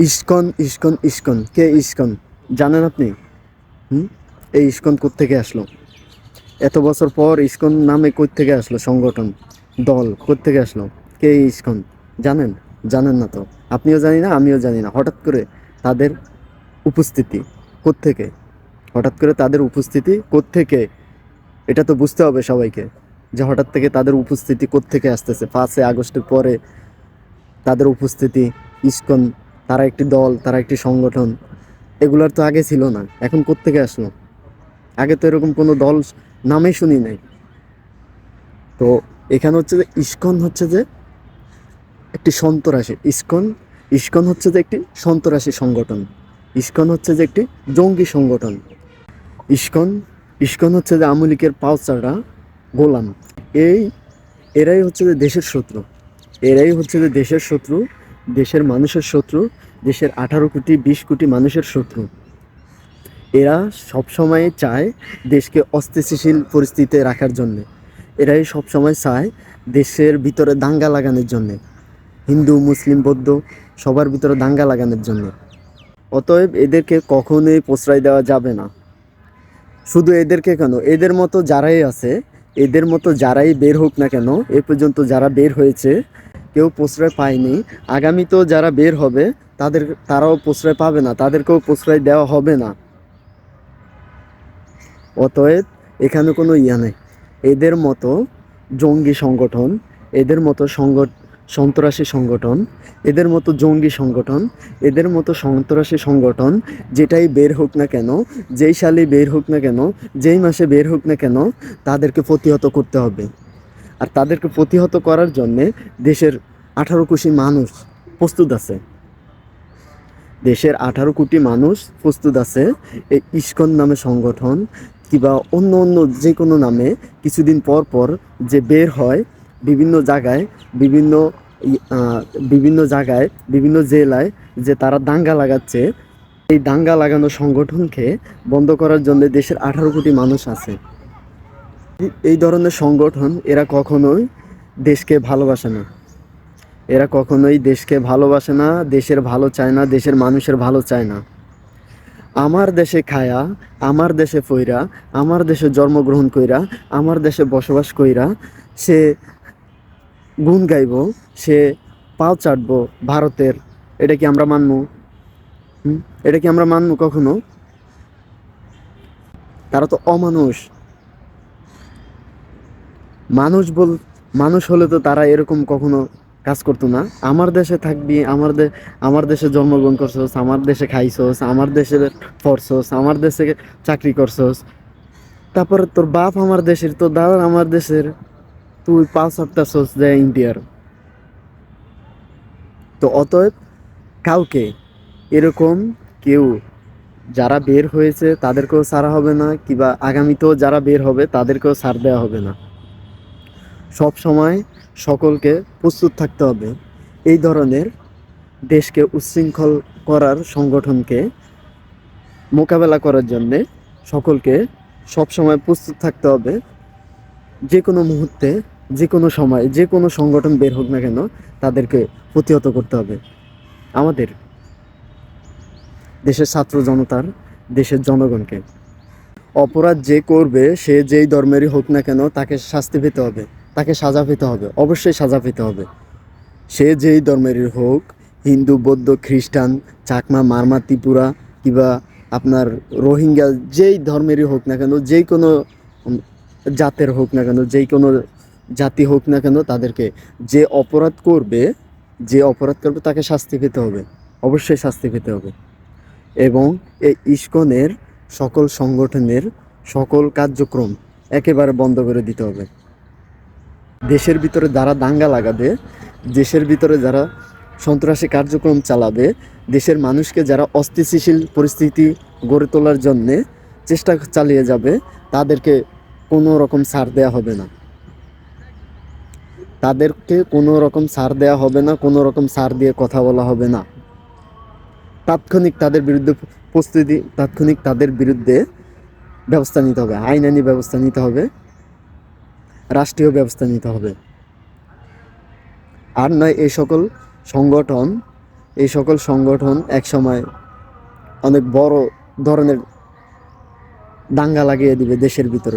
ISKCON ISKCON ISKCON কে ISKCON জানেন আপনি? হুম এই ইসকন কোত্থেকে আসলো? এত বছর পর ইসকন নামে কোত্থেকে আসলো? সংগঠন, দল কোত্থেকে আসলো? কে ইসকন জানেন? জানেন না তো। আপনিও জানি না, আমিও জানি না। হঠাৎ করে তাদের উপস্থিতি কোত্থেকে? হঠাৎ করে তাদের উপস্থিতি কোত্থেকে? এটা তো বুঝতে হবে সবাইকে, যে হঠাৎ থেকে তাদের উপস্থিতি কোত্থেকে আসতেছে। 5ই আগস্টের পরে তাদের উপস্থিতি, ইসকন, তারা একটি দল, তারা একটি সংগঠন। এগুলার তো আগে ছিল না, এখন কোত্থেকে আসলো? আগে তো এরকম কোনো দল নামে শুনি নাই। তো এখানে হচ্ছে যে ইসকন হচ্ছে যে একটি সন্ত্রাসী, ইসকন ইসকন হচ্ছে যে একটি সন্ত্রাসী সংগঠন। ইসকন হচ্ছে যে একটি জঙ্গি সংগঠন। ইসকন ইসকন হচ্ছে যে আওয়ামী লীগের পাউচাররা, গোলাম। এই এরাই হচ্ছে যে দেশের শত্রু। এরাই হচ্ছে যে দেশের শত্রু, দেশের মানুষের শত্রু, দেশের 18 কোটি 20 কোটি মানুষের শত্রু। এরা সবসময় চায় দেশকে অস্থিতিশীল পরিস্থিতিতে রাখার জন্যে। এরাই সবসময় চায় দেশের ভিতরে দাঙ্গা লাগানোর জন্যে, হিন্দু মুসলিম বৌদ্ধ সবার ভিতরে দাঙ্গা লাগানোর জন্য। অতএব এদেরকে কখনোই প্রশ্রয় দেওয়া যাবে না। শুধু এদেরকে কেন, এদের মতো যারাই আছে, এদের মতো যারাই বের হোক না কেন, এ পর্যন্ত যারা বের হয়েছে কেউ প্রশ্রয় পায়নি। আগামীতেও যারা বের হবে তারাও প্রশ্রয় পাবে না, তাদেরকেও প্রশ্রয় দেওয়া হবে না। অতএব এখানে কোনো ইয়া নেই। এদের মতো জঙ্গি সংগঠন, এদের মতো সন্ত্রাসী সংগঠন, এদের মতো জঙ্গি সংগঠন, এদের মতো সন্ত্রাসী সংগঠন যেটাই বের হোক না কেন, যেই সালে বের হোক না কেন, যেই মাসে বের হোক না কেন, তাদেরকে প্রতিহত করতে হবে। আর তাদেরকে প্রতিহত করার জন্যে দেশের 18 কোটি মানুষ প্রস্তুত আছে। দেশের 18 কোটি মানুষ প্রস্তুত আছে। এই ইসকন নামে সংগঠন কিংবা অন্য অন্য যে কোনো নামে কিছুদিন পর পর যে বের হয় বিভিন্ন জায়গায়, বিভিন্ন বিভিন্ন জায়গায়, বিভিন্ন জেলায়, যে তারা দাঙ্গা লাগাচ্ছে। এই দাঙ্গা লাগানো সংগঠনকে বন্ধ করার জন্য দেশের 18 কোটি মানুষ আছে। এই ধরনের সংগঠন এরা কখনোই দেশকে ভালোবাসে না। এরা কখনোই দেশকে ভালোবাসে না, দেশের ভালো চায় না, দেশের মানুষের ভালো চায় না। আমার দেশে খায়া, আমার দেশে ফইরা, আমার দেশে জন্মগ্রহণ কইরা, আমার দেশে বসবাস কইরা সে গুণ গাইব, সে পাও চাটবো ভারতের। এটা কি আমরা মানবো? এটা কি আমরা মানবো কখনো? তারা তো অমানুষ। মানুষ বল মানুষ হলে তো তারা এরকম কখনো কাজ করতো না। আমার দেশে থাকবি, আমার দেশে জন্মগ্রহণ করছস, আমার দেশে খাইছস, আমার দেশে পড়ছস, আমার দেশে চাকরি করছস, তারপরে তোর বাপ আমার দেশের, তোর দাদা আমার দেশের, তুই পাঁচ সপ্তাহ যে ইন্ডিয়ার। তো অতএব কাউকে এরকম কেউ যারা বের হয়েছে তাদেরকেও ছাড়া হবে না, কিংবা আগামীতেও যারা বের হবে তাদেরকেও ছাড় দেওয়া হবে না। সব সময় সকলকে প্রস্তুত থাকতে হবে। এই ধরনের দেশকে উচ্ছৃঙ্খল করার সংগঠনকে মোকাবেলা করার জন্যে সকলকে সব সময় প্রস্তুত থাকতে হবে। যে কোনো মুহূর্তে, যে কোনো সময়, যে কোনো সংগঠন বের হোক না কেন তাদেরকে প্রতিহত করতে হবে। আমাদের দেশের ছাত্র জনতার, দেশের জনগণকে। অপরাধ যে করবে, সে যেই ধর্মেরই হোক না কেন, তাকে শাস্তি পেতে হবে, তাকে সাজা পেতে হবে, অবশ্যই সাজা পেতে হবে। সে যেই ধর্মেরই হোক, হিন্দু বৌদ্ধ খ্রিস্টান চাকমা মারমা ত্রিপুরা কিংবা আপনার রোহিঙ্গা, যেই ধর্মেরই হোক না কেন, যেই কোনো জাতের হোক না কেন, যেই কোনো জাতি হোক না কেন, তাদেরকে যে অপরাধ করবে, যে অপরাধ করবে তাকে শাস্তি পেতে হবে, অবশ্যই শাস্তি পেতে হবে। এবং এই ইসকনের সকল সংগঠনের সকল কার্যক্রম একেবারে বন্ধ করে দিতে হবে। দেশের ভিতরে যারা দাঙ্গা লাগাবে, দেশের ভিতরে যারা সন্ত্রাসী কার্যক্রম চালাবে, দেশের মানুষকে যারা অস্থিতিশীল পরিস্থিতি গড়ে তোলার জন্যে চেষ্টা চালিয়ে যাবে, তাদেরকে কোনো রকম ছাড় দেওয়া হবে না। তাদেরকে কোনো রকম ছাড় দেওয়া হবে না, কোনো রকম ছাড় দিয়ে কথা বলা হবে না। তাৎক্ষণিক তাদের বিরুদ্ধে তাৎক্ষণিক তাদের বিরুদ্ধে ব্যবস্থা নিতে হবে, আইনানি ব্যবস্থা নিতে হবে, রাষ্ট্রীয় ব্যবস্থা নিতে হবে। আর নয় এই সকল সংগঠন এই সকল সংগঠন একসময় অনেক বড় ধরনের দাঙ্গা লাগিয়ে দিবে দেশের ভিতরে।